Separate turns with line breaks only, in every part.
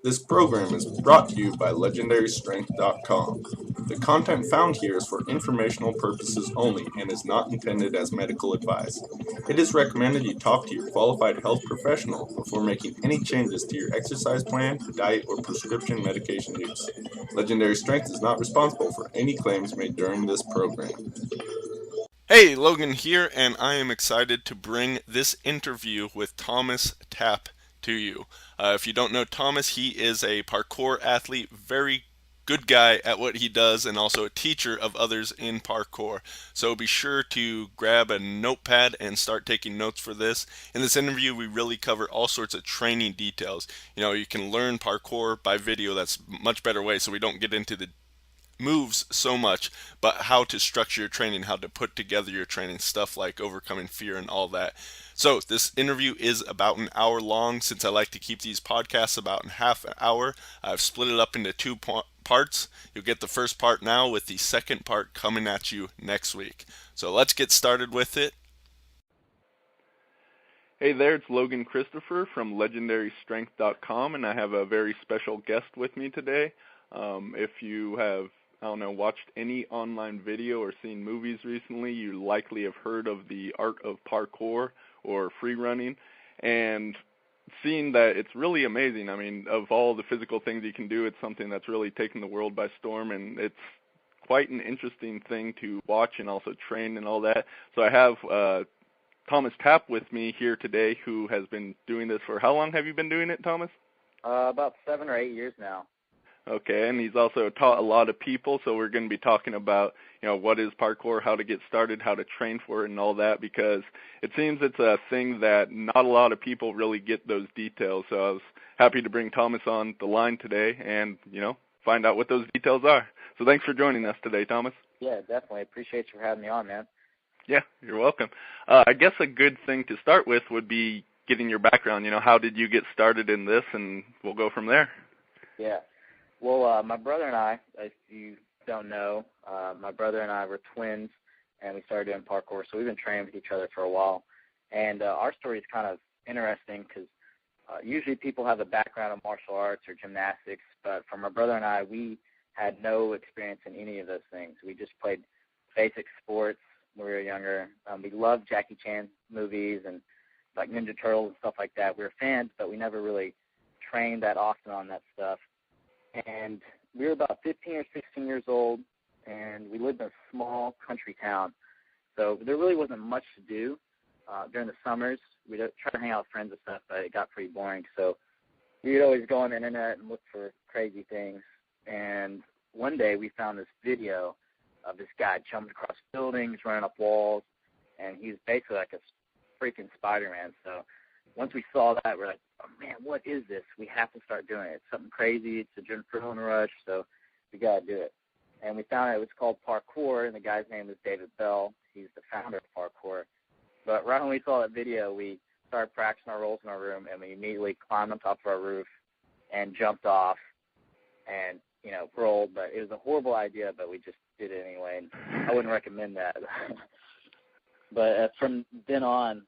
This program is brought to you by LegendaryStrength.com. The content found here is for informational purposes only and is not intended as medical advice. It is recommended you talk to your qualified health professional before making any changes to your exercise plan, diet, or prescription medication use. Legendary Strength is not responsible for any claims made during this program. Hey, Logan here, and I am excited to bring this interview with Thomas Tapp to you. If you don't know Thomas, he is a parkour athlete, very good guy at what he does, and also a teacher of others in parkour. So be sure to grab a notepad and start taking notes for this. In this interview, we really cover all sorts of training details. You can learn parkour by video. That's a much better way, so we don't get into the moves so much, but how to structure your training, how to put together your training, stuff like overcoming fear and all that. So this interview is about an hour long. Since I like to keep these podcasts about in half an hour, I've split it up into two parts. You'll get the first part now with the second part coming at you next week. So let's get started with it. Hey there, it's Logan Christopher from LegendaryStrength.com, and I have a very special guest with me today. If you have watched any online video or seen movies recently, you likely have heard of the art of parkour or free running, and seen that it's really amazing. I mean, of all the physical things you can do, it's something that's really taken the world by storm, and it's quite an interesting thing to watch and also train and all that. So I have Thomas Tapp with me here today, who has been doing this for, how long have you been doing it, Thomas?
About 7 or 8 years now.
Okay, and he's also taught a lot of people, so we're going to be talking about, what is parkour, how to get started, how to train for it, and all that, because it seems it's a thing that not a lot of people really get those details. So I was happy to bring Thomas on the line today and, find out what those details are. So thanks for joining us today, Thomas.
Yeah, definitely. Appreciate you for having me on, man.
Yeah, you're welcome. I guess a good thing to start with would be getting your background. How did you get started in this, and we'll go from there.
Yeah. Well, my brother and I, if you don't know, my brother and I were twins, and we started doing parkour, so we've been training with each other for a while. And our story is kind of interesting because usually people have a background in martial arts or gymnastics, but for my brother and I, we had no experience in any of those things. We just played basic sports when we were younger. We loved Jackie Chan movies and like Ninja Turtles and stuff like that. We were fans, but we never really trained that often on that stuff. And we were about 15 or 16 years old, and we lived in a small country town. So there really wasn't much to do during the summers. We'd try to hang out with friends and stuff, but it got pretty boring. So we'd always go on the internet and look for crazy things. And one day we found this video of this guy jumping across buildings, running up walls, and he's basically like a freaking Spider-Man. So once we saw that, we're like, oh, man, what is this? We have to start doing it. It's something crazy. It's a adrenaline rush, so we got to do it. And we found out it was called Parkour, and the guy's name is David Bell. He's the founder of Parkour. But right when we saw that video, we started practicing our rolls in our room, and we immediately climbed on top of our roof and jumped off and, rolled. But it was a horrible idea, but we just did it anyway, and I wouldn't recommend that. But from then on,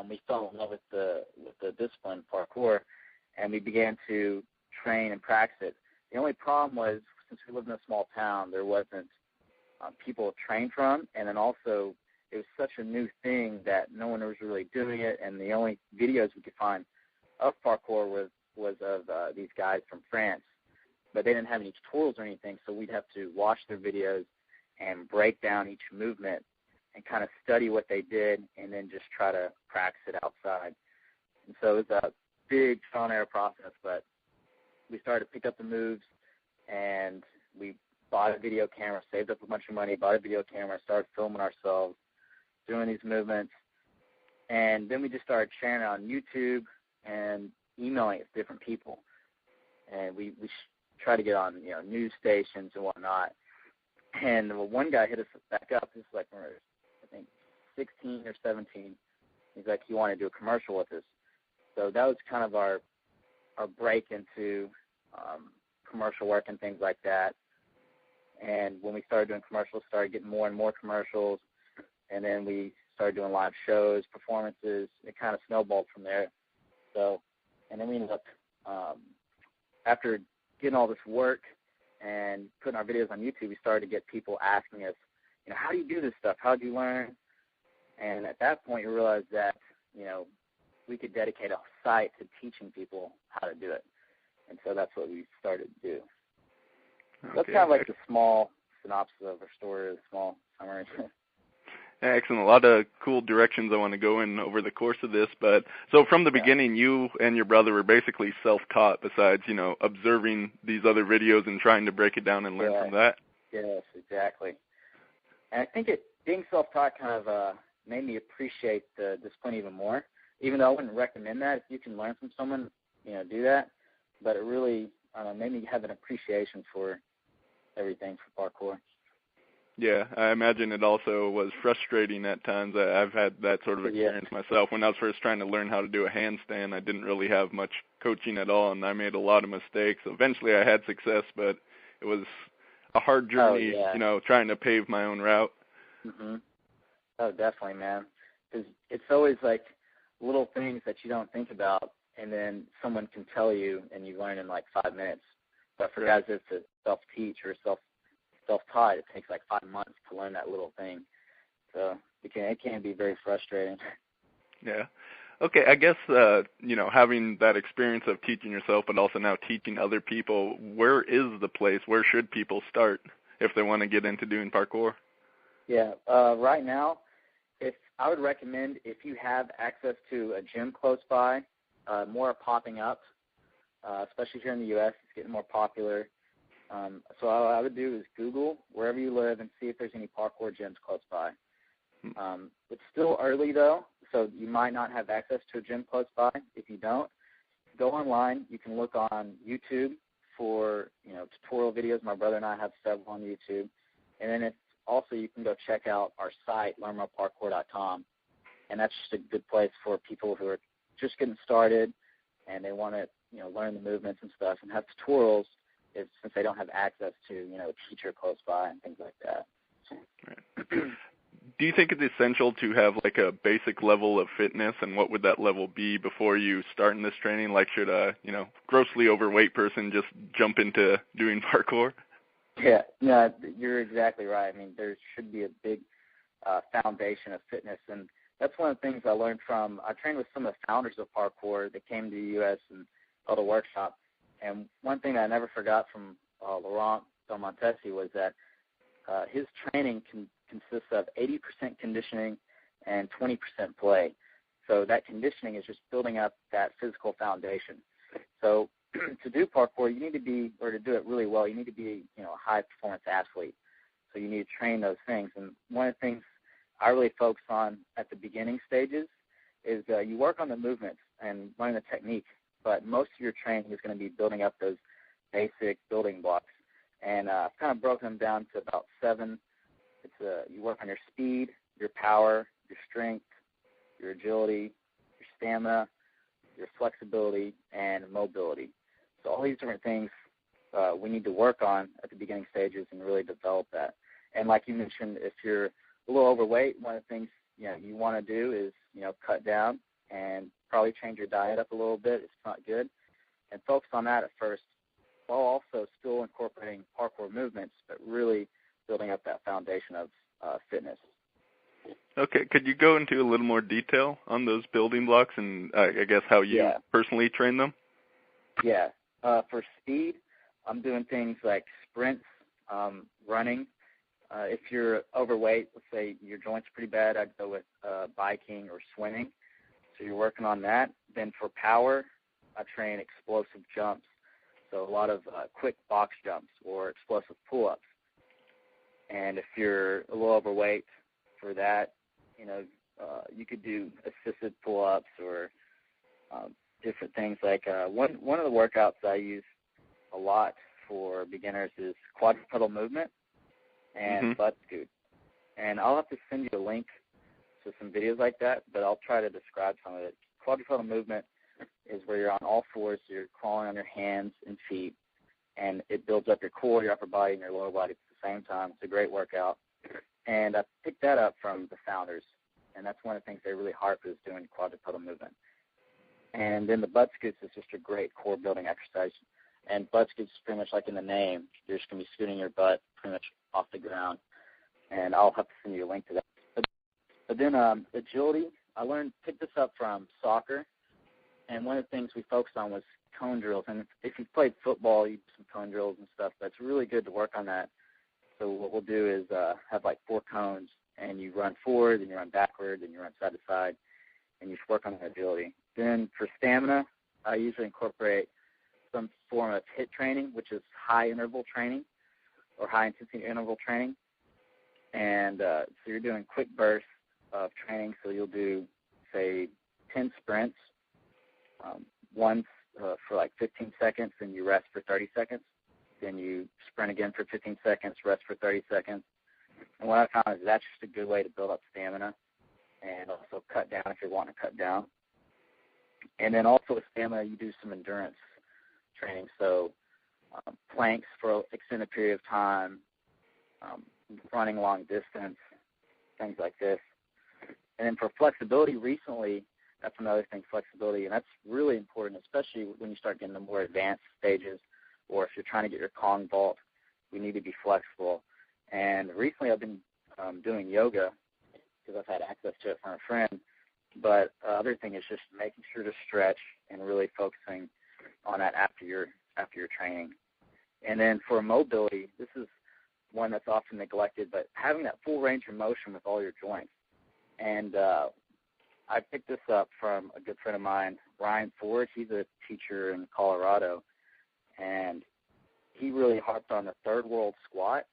we fell in love with the discipline parkour, and we began to train and practice it. The only problem was, since we lived in a small town, there wasn't people to train from, and then also it was such a new thing that no one was really doing it, and the only videos we could find of parkour was of these guys from France, but they didn't have any tutorials or anything, so we'd have to watch their videos and break down each movement and kind of study what they did and then just try to practice it outside. And so it was a big trial and error process, but we started to pick up the moves, and we bought a video camera, saved up a bunch of money, bought a video camera, started filming ourselves doing these movements, and then we just started sharing it on YouTube and emailing it to different people. And we tried to get on news stations and whatnot. And one guy hit us back up. This is like when we were, I think, 16 or 17. He's like, he wanted to do a commercial with us. So that was kind of our break into commercial work and things like that. And when we started doing commercials, started getting more and more commercials. And then we started doing live shows, performances. It kind of snowballed from there. So, and then we ended up after getting all this work and putting our videos on YouTube, we started to get people asking us, how do you do this stuff? How do you learn? And at that point, you realize that, we could dedicate a site to teaching people how to do it. And so that's what we started to do. Okay. That's kind of like the small synopsis of our story, a small summary.
Excellent. A lot of cool directions I want to go in over the course of this. But so from the beginning, you and your brother were basically self-taught besides, observing these other videos and trying to break it down and learn from that?
Yes, exactly. And I think being self-taught kind of made me appreciate the discipline even more, even though I wouldn't recommend that. If you can learn from someone, do that. But it really made me have an appreciation for everything for parkour.
Yeah, I imagine it also was frustrating at times. I've had that sort of experience myself. When I was first trying to learn how to do a handstand, I didn't really have much coaching at all, and I made a lot of mistakes. Eventually I had success, but it was a hard journey, trying to pave my own route.
Mm-hmm. Oh, definitely, man. Because it's always like little things that you don't think about, and then someone can tell you, and you learn in like 5 minutes. But for guys that's a self-teach or self-taught, it takes like 5 months to learn that little thing. So it can be very frustrating.
Yeah. Okay, I guess, having that experience of teaching yourself but also now teaching other people, where is the place? Where should people start if they want to get into doing parkour?
Yeah, right now, I would recommend if you have access to a gym close by, more are popping up, especially here in the U.S. It's getting more popular. So all I would do is Google wherever you live and see if there's any parkour gyms close by. It's still early, though, so you might not have access to a gym close by. If you don't, go online. You can look on YouTube for tutorial videos. My brother and I have several on YouTube. And then also you can go check out our site, learnmoreparkour.com. And that's just a good place for people who are just getting started and they want to learn the movements and stuff and have tutorials since they don't have access to a teacher close by and things like that.
Right. Do you think it's essential to have like a basic level of fitness, and what would that level be before you start in this training? Like, should a grossly overweight person just jump into doing parkour?
Yeah, no, you're exactly right. I mean, there should be a big foundation of fitness, and that's one of the things I learned I trained with some of the founders of parkour that came to the U.S. and held a workshop, and one thing that I never forgot from Laurent Delmontesi was that his training consists of 80% conditioning and 20% play. So that conditioning is just building up that physical foundation. So to do parkour, to do it really well, you need to be, a high-performance athlete. So you need to train those things. And one of the things I really focus on at the beginning stages is you work on the movements and learn the technique, but most of your training is going to be building up those basic building blocks. And I've kind of broken them down to about 7. You work on your speed, your power, your strength, your agility, your stamina, your flexibility, and mobility. So all these different things we need to work on at the beginning stages and really develop that. And like you mentioned, if you're a little overweight, one of the things you want to do is cut down and probably change your diet up a little bit. It's not good, and focus on that at first, while also still incorporating parkour movements, but really building up that foundation of fitness.
Okay, could you go into a little more detail on those building blocks and I guess how you personally train them?
Yeah. For speed, I'm doing things like sprints, running. If you're overweight, let's say your joints are pretty bad, I'd go with biking or swimming. So you're working on that. Then for power, I train explosive jumps. So a lot of quick box jumps or explosive pull-ups. And if you're a little overweight for that, you could do assisted pull-ups or different things. Like one of the workouts I use a lot for beginners is quadrupedal movement and butt scoot. And I'll have to send you a link to some videos like that, but I'll try to describe some of it. Quadrupedal movement is where you're on all fours, so you're crawling on your hands and feet, and it builds up your core, your upper body, and your lower body at the same time. It's a great workout. And I picked that up from the founders, and that's one of the things they really harp is doing quadrupedal movement. And then the butt scoots is just a great core building exercise. And butt scoots is pretty much like in the name. You're just going to be scooting your butt pretty much off the ground. And I'll have to send you a link to that. But then agility, picked this up from soccer. And one of the things we focused on was cone drills. And if you've played football, you do some cone drills and stuff. But it's really good to work on that. So what we'll do is have like 4 cones, and you run forward, and you run backward, and you run side to side, and you just work on that agility. Then for stamina, I usually incorporate some form of HIIT training, which is high interval training or high intensity interval training. And so you're doing quick bursts of training. So you'll do, say, 10 sprints, once for like 15 seconds, and you rest for 30 seconds. Then you sprint again for 15 seconds, rest for 30 seconds. And what I found is that's just a good way to build up stamina and also cut down if you're wanting to cut down. And then also with stamina, you do some endurance training. So planks for an extended period of time, running long distance, things like this. And then for flexibility recently, that's another thing, flexibility. And that's really important, especially when you start getting the more advanced stages, or if you're trying to get your Kong vault, you need to be flexible. And recently I've been doing yoga because I've had access to it from a friend. But other thing is just making sure to stretch and really focusing on that after your training. And then for mobility, this is one that's often neglected, but having that full range of motion with all your joints. And I picked this up from a good friend of mine, Ryan Ford. He's a teacher in Colorado, and he really harped on the third world squat.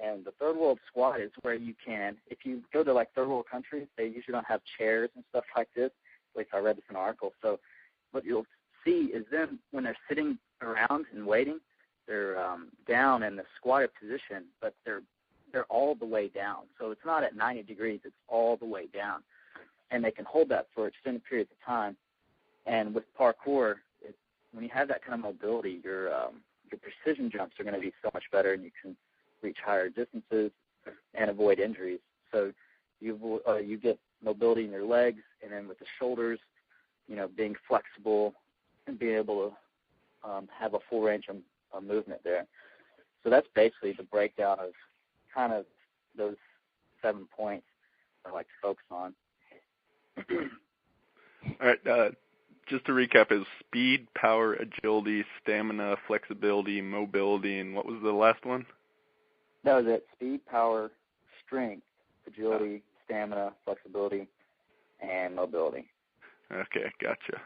And the third world squat is where you can, if you go to like third world countries, they usually don't have chairs and stuff like this. At least I read this in an article. So what you'll see is them when they're sitting around and waiting, they're down in the squatted position, but they're all the way down. So it's not at 90 degrees, it's all the way down. And they can hold that for extended periods of time. And with parkour, when you have that kind of mobility, your precision jumps are going to be so much better, and you can reach higher distances and avoid injuries. So you get mobility in your legs, and then with the shoulders, being flexible and being able to have a full range of movement there. So that's basically the breakdown of kind of those 7 points I like to focus on.
All right. Just to recap, is speed, power, agility, stamina, flexibility, mobility, and what was the last one?
That was it. Speed, power, strength, agility, stamina, flexibility, and mobility.
Okay, gotcha.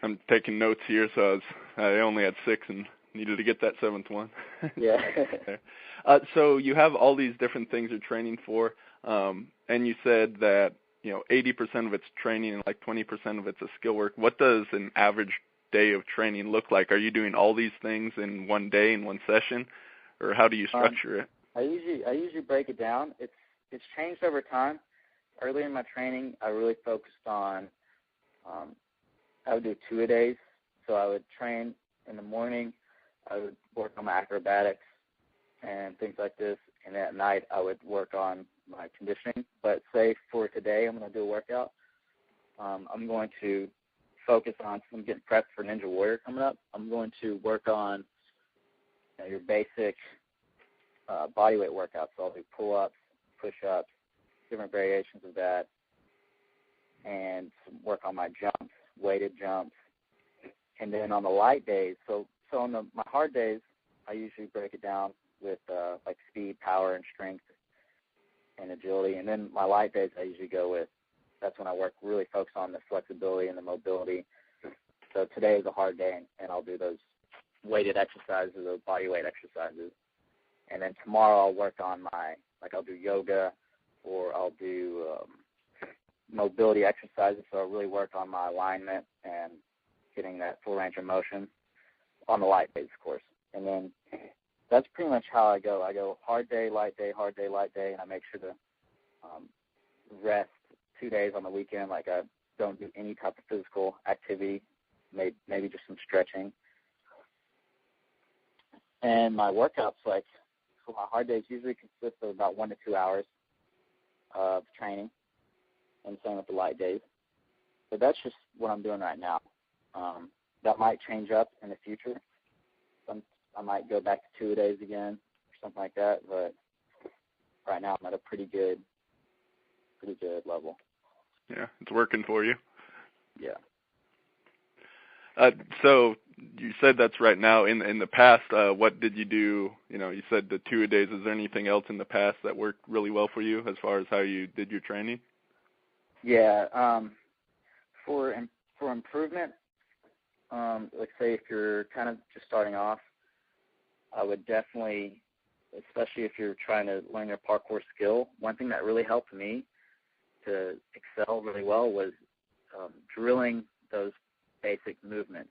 I'm taking notes here, so I only had 6 and needed to get that 7th one.
Yeah.
So you have all these different things you're training for, and you said that 80% of it's training and like 20% of it's a skill work. What does an average day of training look like? Are you doing all these things in one day, in one session, or how do you structure it?
I usually break it down. It's changed over time. Early in my training, I really focused on I would do 2-a-days. So I would train in the morning. I would work on my acrobatics and things like this, and at night I would work on my conditioning. But say for today, I'm going to do a workout. I'm going to focus on, I'm getting prepped for Ninja Warrior coming up. I'm going to work on your basic bodyweight workouts. So I'll do pull-ups, push-ups, different variations of that, and work on my jumps, weighted jumps. And then on the light days, so on my hard days, I usually break it down with like speed, power, and strength, and agility. And then my light days, I usually go with, that's when I really focus on the flexibility and the mobility. So today is a hard day, and I'll do those weighted exercises, those body weight exercises. And then tomorrow I'll work on I'll do yoga, or I'll do mobility exercises. So I'll really work on my alignment and getting that full range of motion on the light days, of course. And then that's pretty much how I go. I go hard day, light day, hard day, light day, and I make sure to rest 2 days on the weekend. Like I don't do any type of physical activity, maybe just some stretching. And my workouts, like for my hard days, usually consist of about 1 to 2 hours of training, and same with the light days. But that's just what I'm doing right now. That might change up in the future. I might go back to 2-a-days again or something like that, but right now I'm at a pretty good level.
Yeah, it's working for you.
Yeah.
So you said that's right now. In the past, what did you do? You said the 2-a-days. Is there anything else in the past that worked really well for you as far as how you did your training?
Yeah. For improvement, let's say if you're kind of just starting off, I would definitely, especially if you're trying to learn your parkour skill, one thing that really helped me to excel really well was drilling those basic movements.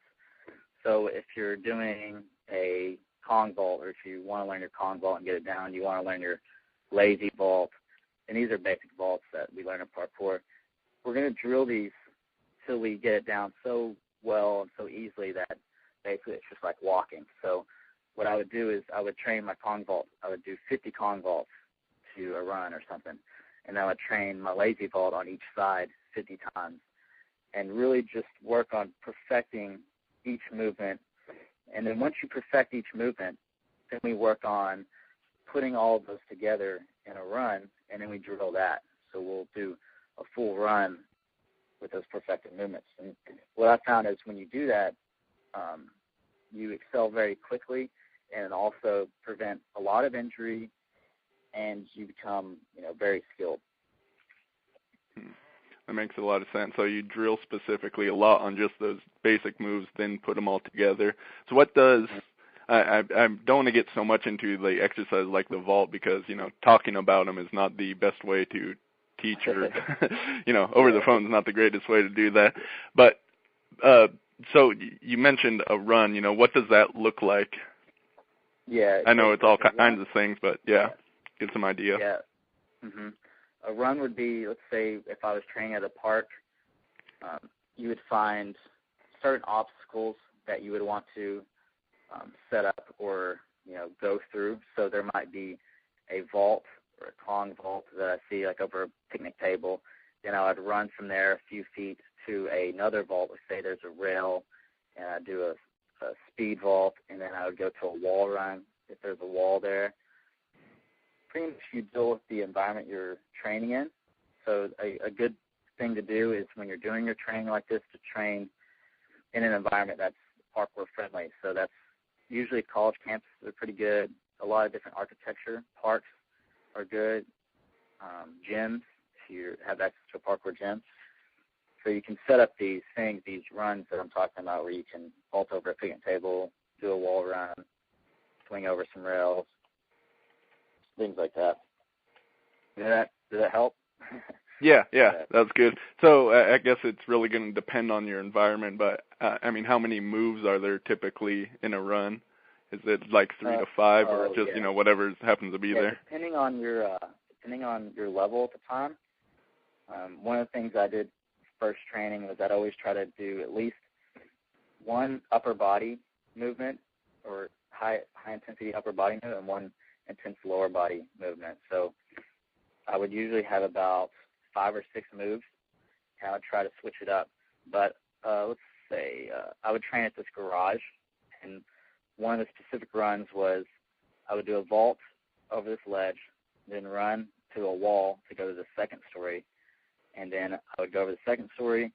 So if you're doing a Kong vault, or if you want to learn your Kong vault and get it down, you want to learn your lazy vault, and these are basic vaults that we learn in parkour, we're going to drill these till we get it down so well and so easily that basically it's just like walking. So what I would do is I would train my Kong vault. I would do 50 Kong vaults to a run or something, and I would train my lazy vault on each side 50 times, and really just work on perfecting each movement. And then once you perfect each movement, then we work on putting all of those together in a run, and then we drill that. So we'll do a full run with those perfected movements. And what I found is when you do that, you excel very quickly and also prevent a lot of injury, and you become, very skilled.
That makes a lot of sense. So you drill specifically a lot on just those basic moves, then put them all together. So what does I don't want to get so much into the exercise like the vault because, talking about them is not the best way to teach or, over the phone is not the greatest way to do that. But so you mentioned a run. What does that look like?
Yeah.
I know it's all kinds of things, but, get some idea.
Yeah. Mm-hmm. A run would be, let's say, if I was training at a park, you would find certain obstacles that you would want to set up or, go through. So there might be a vault or a Kong vault that I see like over a picnic table. Then I would run from there a few feet to another vault. Let's say there's a rail, and I'd do a speed vault, and then I would go to a wall run if there's a wall there. Pretty much you deal with the environment you're training in. So a good thing to do is when you're doing your training like this, to train in an environment that's parkour friendly. So that's usually college campuses are pretty good. A lot of different architecture parks are good. Gyms, if you have access to a parkour gym. So you can set up these things, these runs that I'm talking about, where you can vault over a picnic table, do a wall run, swing over some rails, things like that. Did that help?
Yeah, that's good. So I guess it's really going to depend on your environment, but how many moves are there typically in a run? Is it like 3 to 5, or just whatever happens to be there? Depending
on your level at the time. One of the things I did first training was I'd always try to do at least one upper body movement, or high intensity upper body movement, and one intense lower body movement. So I would usually have about 5 or 6 moves, and I would try to switch it up. But let's say I would train at this garage, and one of the specific runs was I would do a vault over this ledge, then run to a wall to go to the second story, and then I would go over the second story,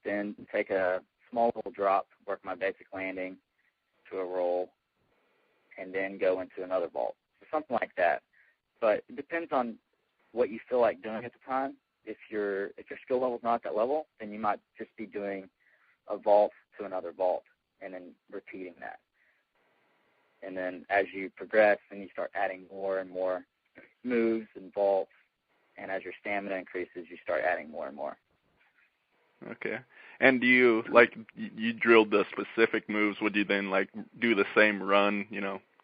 then take a small little drop, work my basic landing to a roll, and then go into another vault. So something like that. But it depends on what you feel like doing at the time. If your skill level is not at that level, then you might just be doing a vault to another vault and then repeating that. And then as you progress, then you start adding more and more moves and vaults, and as your stamina increases, you start adding more and more.
Okay. And do you, you drilled the specific moves, would you then, do the same run,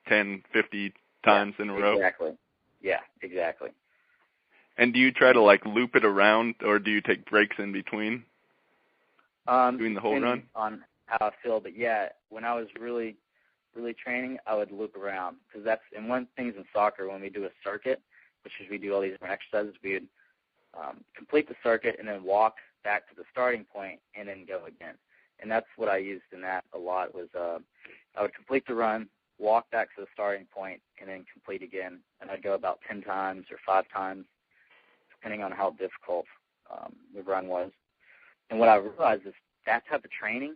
10, 50 times in a row?
Exactly. Yeah, exactly.
And do you try to, loop it around, or do you take breaks in between doing the whole run?
On how I feel, but when I was really training, I would loop around, because that's, and one thing in soccer, when we do a circuit, which is we do all these different exercises, we would complete the circuit and then walk back to the starting point and then go again. And that's what I used in that a lot was I would complete the run, walk back to the starting point, and then complete again. And I'd go about 10 times or 5 times, depending on how difficult the run was. And what I realized is that type of training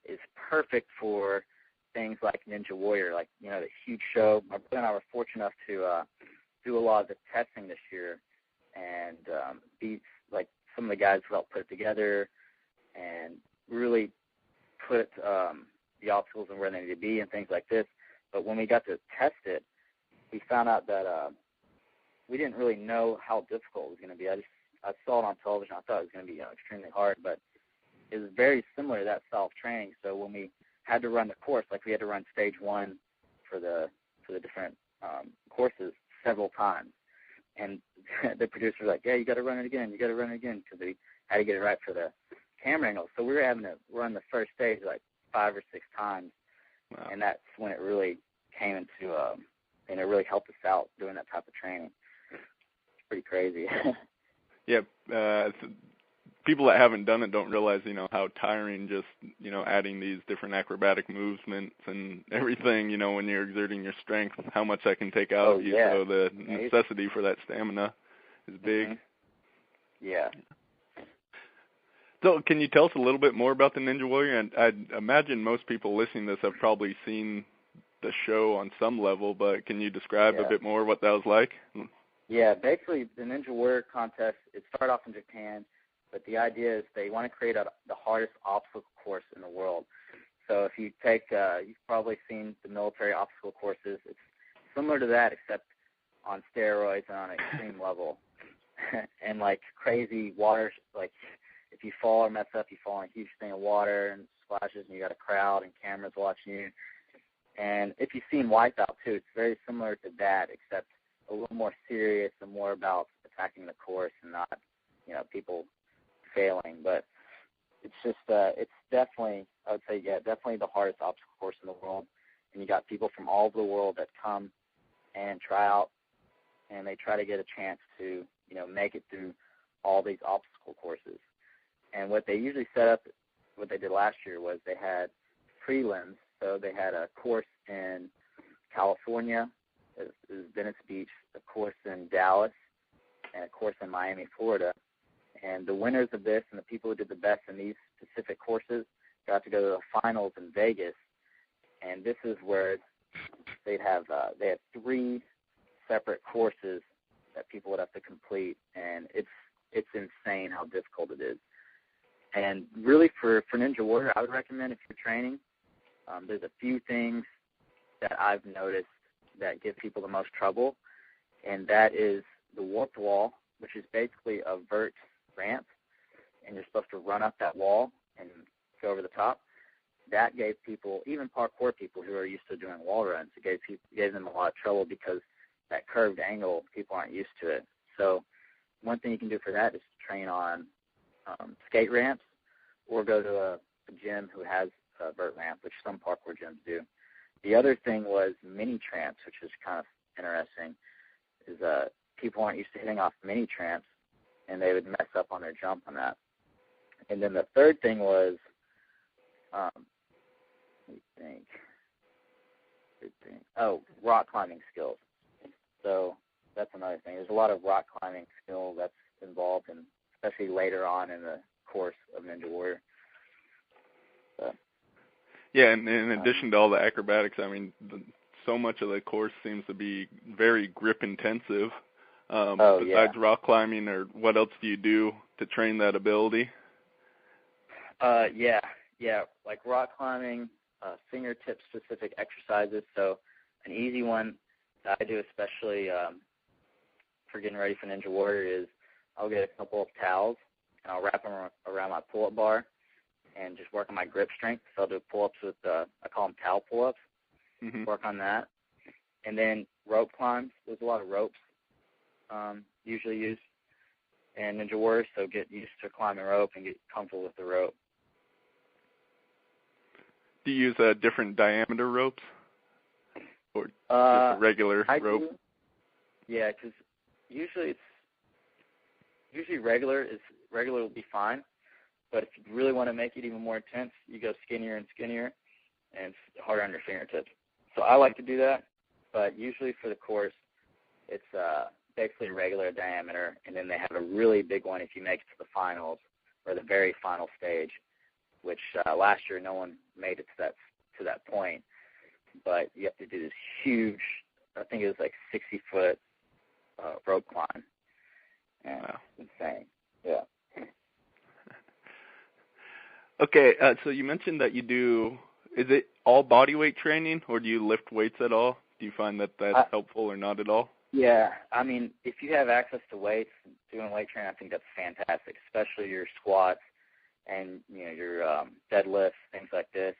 is perfect for things like Ninja Warrior, like, you know, the huge show. My brother and I were fortunate enough to do a lot of the testing this year and beat, like, some of the guys who helped put it together and really put the obstacles and where they need to be and things like this. But when we got to test it, we found out that we didn't really know how difficult it was going to be. I saw it on television. I thought it was going to be extremely hard, but it was very similar to that style of training. So when we had to run the course, like we had to run stage 1 for the different courses several times. And the producer was like, yeah, you got to run it again. You got to run it again, because we had to get it right for the camera angle. So we were having to run the first stage like 5 or 6 times. Wow. And that's when it really came into, and it really helped us out doing that type of training. It's pretty crazy.
Yeah. People that haven't done it don't realize, you know, how tiring just, you know, adding these different acrobatic movements and everything, you know, when you're exerting your strength, how much that can take out of you.
Yeah.
So the necessity for that stamina is big.
Mm-hmm. Yeah.
So can you tell us a little bit more about the Ninja Warrior? And I'd imagine most people listening to this have probably seen the show on some level, but can you describe a bit more what that was like?
Yeah, basically the Ninja Warrior contest, it started off in Japan, but the idea is they want to create the hardest obstacle course in the world. So if you take, you've probably seen the military obstacle courses. It's similar to that, except on steroids and on an extreme level. And like crazy water, like if you fall or mess up, you fall in a huge thing of water and splashes, and you got a crowd and cameras watching you. And if you've seen Wipeout too, it's very similar to that, except a little more serious and more about attacking the course and not, you know, people failing. But it's just, it's definitely, I would say, definitely the hardest obstacle course in the world. And you got people from all over the world that come and try out, and they try to get a chance to, you know, make it through all these obstacle courses. And what they usually set up, what they did last year was they had prelims. So they had a course in California, it was Venice Beach, a course in Dallas, and a course in Miami, Florida. And the winners of this and the people who did the best in these specific courses got to go to the finals in Vegas. And this is where they had 3 separate courses that people would have to complete, and it's insane how difficult it is. And really for Ninja Warrior, I would recommend if you're training, there's a few things that I've noticed that give people the most trouble, and that is the warped wall, which is basically a vert ramp, and you're supposed to run up that wall and go over the top. That gave people, even parkour people who are used to doing wall runs, it gave them a lot of trouble because that curved angle, people aren't used to it. So one thing you can do for that is to train on skate ramps or go to a gym who has a vert ramp, which some parkour gyms do. The other thing was mini tramps, which is kind of interesting, is people aren't used to hitting off mini tramps, and they would mess up on their jump on that. And then the third thing was, let me think. Rock climbing skills. So that's another thing. There's a lot of rock climbing skill that's involved, and especially later on in the course of Ninja Warrior. So,
yeah, and in addition to all the acrobatics, I mean, so much of the course seems to be very grip intensive. Besides rock climbing, or what else do you do to train that ability?
Like rock climbing, fingertip specific exercises. So an easy one that I do, especially for getting ready for Ninja Warrior, is I'll get a couple of towels and I'll wrap them around my pull-up bar and just work on my grip strength. So I'll do pull-ups with, I call them towel pull-ups, work on that. And then rope climbs. There's a lot of ropes usually used in Ninja Warrior, so get used to climbing rope and get comfortable with the rope.
Do you use different diameter ropes or just a regular rope?
Do. Yeah, because usually regular will be fine, But if you really want to make it even more intense, you go skinnier and skinnier, and it's harder on your fingertips. So I like to do that, but usually for the course, it's basically a regular diameter, and then they have a really big one if you make it to the finals or the very final stage, which last year no one made it to that point. But you have to do this huge, I think it was like 60-foot rope climb. And
wow.
It's insane. Yeah.
Okay, so you mentioned that you do, is it all body weight training, or do you lift weights at all? Do you find that that's helpful or not at all?
Yeah, I mean, if you have access to weights, doing weight training, I think that's fantastic, especially your squats and, your deadlifts, things like this.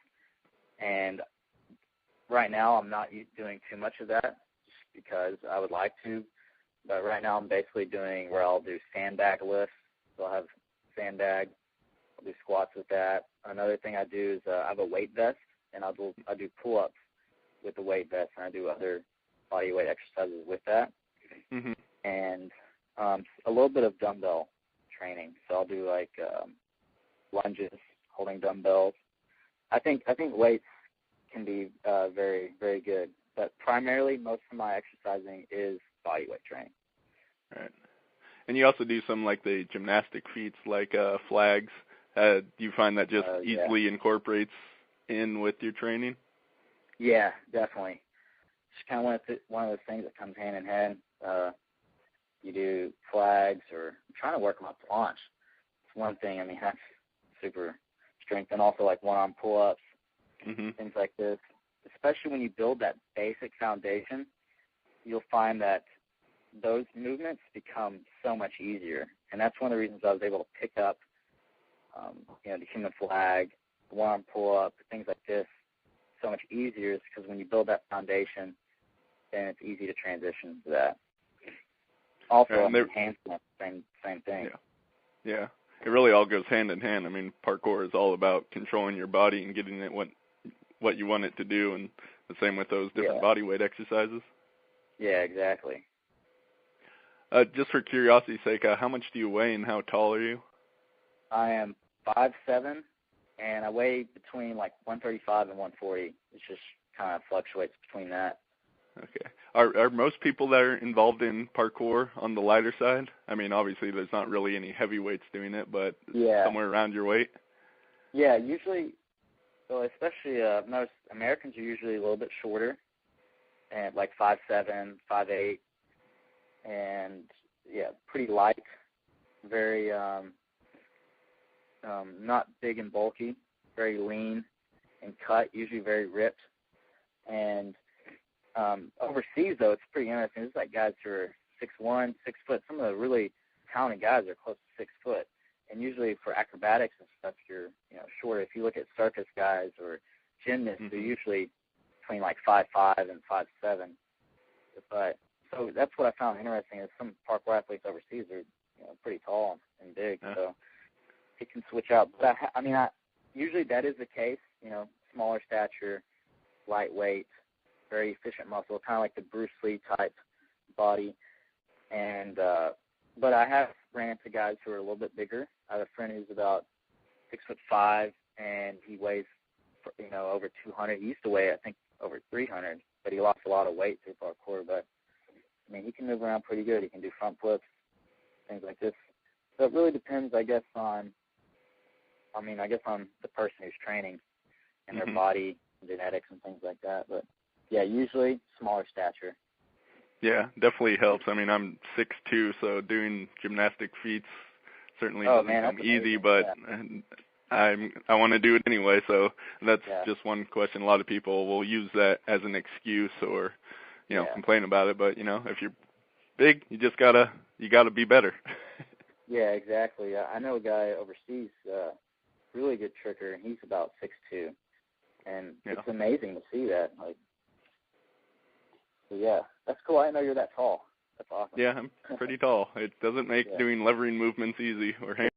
And right now I'm not doing too much of that just because I would like to. But right now I'm basically doing where I'll do sandbag lifts. So I'll have sandbag. I'll do squats with that. Another thing I do is I have a weight vest, and I do pull-ups with the weight vest, and I do other body weight exercises with that.
Mm-hmm.
And a little bit of dumbbell training. So I'll do like lunges, holding dumbbells. I think weights can be very, very good. But primarily, most of my exercising is body weight training.
Right. And you also do some like the gymnastic feats, like flags. Do you find that just easily incorporates in with your training?
Yeah, definitely. It's kind of one of those things that comes hand in hand. You do flags, or I'm trying to work on my planche. It's one thing. I mean, that's super strength, and also like one-arm pull-ups,
mm-hmm.
things like this. Especially when you build that basic foundation, you'll find that those movements become so much easier. And that's one of the reasons I was able to pick up, the human flag, the one-arm pull-up, things like this so much easier, is because when you build that foundation, then it's easy to transition to that. Also, enhancement, same thing.
Yeah. It really all goes hand in hand. I mean, parkour is all about controlling your body and getting it what you want it to do, and the same with those different body weight exercises.
Yeah, exactly.
Just for curiosity's sake, how much do you weigh and how tall are you?
I am 5'7", and I weigh between like 135 and 140. It just kind of fluctuates between that.
Okay. Are most people that are involved in parkour on the lighter side? I mean, obviously there's not really any heavyweights doing it, but somewhere around your weight?
Yeah, usually, so especially most Americans are usually a little bit shorter, and like 5'7", 5'8", and pretty light, very not big and bulky, very lean and cut, usually very ripped. And overseas, though, it's pretty interesting. There's like guys who are 6'1", 6 foot. Some of the really talented guys are close to 6 foot. And usually for acrobatics and stuff, you're shorter. If you look at circus guys or gymnasts, they're usually between like 5'5" and 5'7". But so that's what I found interesting is some parkour athletes overseas are pretty tall and big. Yeah. So it can switch out. But I usually that is the case. Smaller stature, lightweight, very efficient muscle, kind of like the Bruce Lee type body. And but I have ran into guys who are a little bit bigger. I have a friend who's about 6'5", and he weighs over 200. He used to weigh I think over 300, but he lost a lot of weight through parkour. But I mean, he can move around pretty good. He can do front flips, things like this. So it really depends, I guess, on the person who's training and their body, genetics, and things like that. But yeah, usually smaller stature.
Yeah, definitely helps. I mean, I'm 6'2", so doing gymnastic feats certainly doesn't come easy, but I want to do it anyway. So that's just one question. A lot of people will use that as an excuse or complain about it. But if you're big, you just gotta be better.
Yeah, exactly. I know a guy overseas, really good tricker, and he's about 6'2", and it's amazing to see that. So that's cool. I didn't know you're that tall. That's awesome.
Yeah, I'm pretty tall. It doesn't make doing levering movements easy or